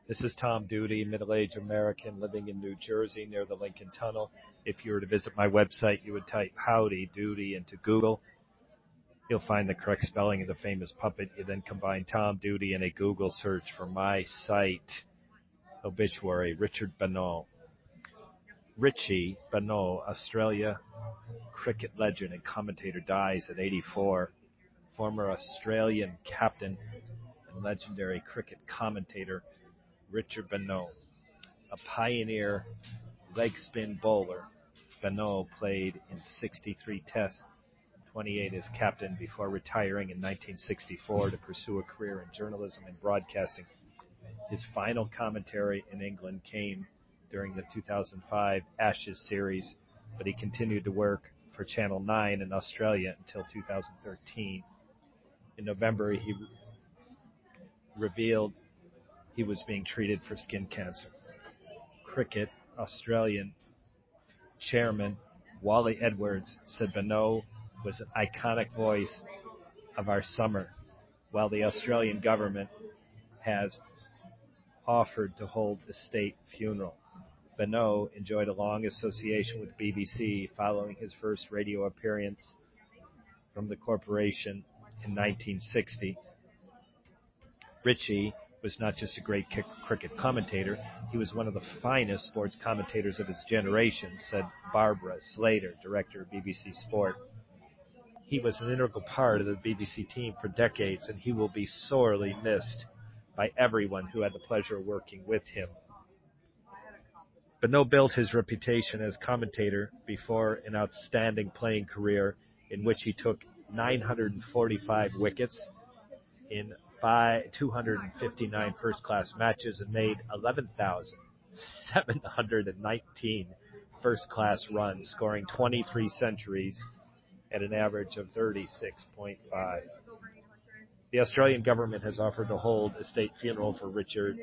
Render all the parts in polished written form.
This is Tom Doody, middle-aged American living in New Jersey near the Lincoln Tunnel. If you were to visit my website, you would type Howdy Doody into Google. You'll find the correct spelling of the famous puppet. You then combine Tom Doody in a Google search for my site. Obituary, Richie Benaud. Richie Benaud, Australia cricket legend and commentator, dies at 84. Former Australian captain and legendary cricket commentator, Richie Benaud. A pioneer leg spin bowler, Benaud played in 63 tests, 28 as captain, before retiring in 1964 to pursue a career in journalism and broadcasting. His final commentary in England came during the 2005 Ashes series, but he continued to work for Channel 9 in Australia until 2013. In November, he revealed he was being treated for skin cancer. Cricket Australian chairman Wally Edwards said Benaud was an iconic voice of our summer, while the Australian government has offered to hold a state funeral. Benaud enjoyed a long association with BBC following his first radio appearance from the corporation in 1960. Richie was not just a great cricket commentator, he was one of the finest sports commentators of his generation, said Barbara Slater, director of BBC Sport. He was an integral part of the BBC team for decades, and he will be sorely missed by everyone who had the pleasure of working with him. Benaud built his reputation as commentator before an outstanding playing career in which he took 945 wickets in 259 first-class matches and made 11,719 first-class runs, scoring 23 centuries at an average of 36.5. The Australian government has offered to hold a state funeral for Richie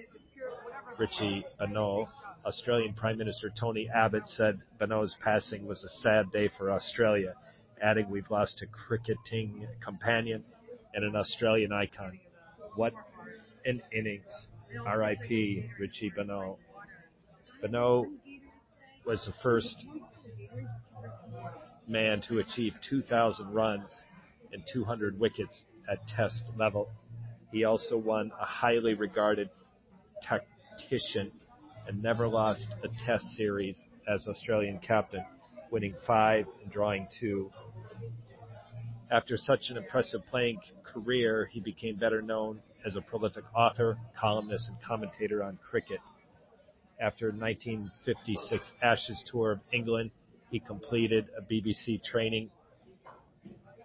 Benaud. Australian Prime Minister Tony Abbott said Benaud's passing was a sad day for Australia, adding, "We've lost a cricketing companion and an Australian icon. What an innings. R.I.P. Richie Benaud." Benaud was the first man to achieve 2,000 runs and 200 wickets at Test level. He also won a highly regarded tactician and never lost a Test series as Australian captain, winning 5 and drawing 2. After such an impressive playing career, he became better known as a prolific author, columnist, and commentator on cricket. After 1956 Ashes tour of England, he completed a BBC training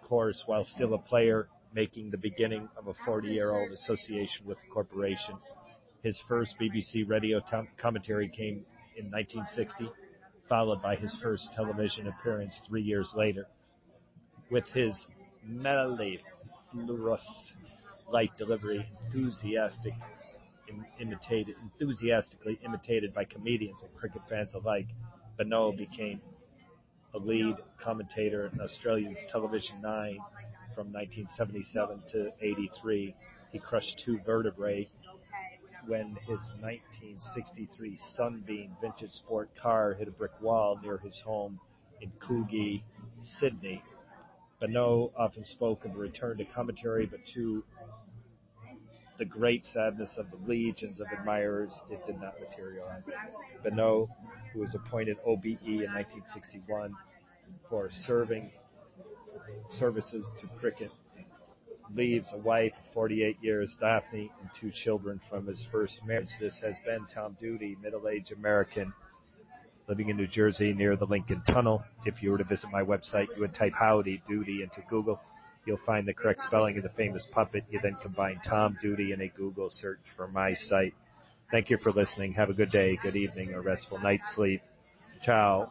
course while still a player, making the beginning of a 40-year-old association with the corporation. His first BBC radio commentary came in 1960, followed by his first television appearance 3 years later. With his mellifluous light delivery enthusiastically imitated by comedians and cricket fans alike, Benaud became a lead commentator in Australia's Television 9 from 1977 to 83. He crushed 2 vertebrae when his 1963 Sunbeam vintage sport car hit a brick wall near his home in Coogee, Sydney. Benaud often spoke of a return to commentary, but to the great sadness of the legions of admirers, it did not materialize. Benaud, who was appointed OBE in 1961 for services to cricket, leaves a wife of 48 years, Daphne, and 2 children from his first marriage. This has been Tom Doody, middle-aged American, living in New Jersey near the Lincoln Tunnel. If you were to visit my website, you would type Howdy Doody into Google. You'll find the correct spelling of the famous puppet. You then combine Tom Doody in a Google search for my site. Thank you for listening. Have a good day, good evening, or restful night's sleep. Ciao.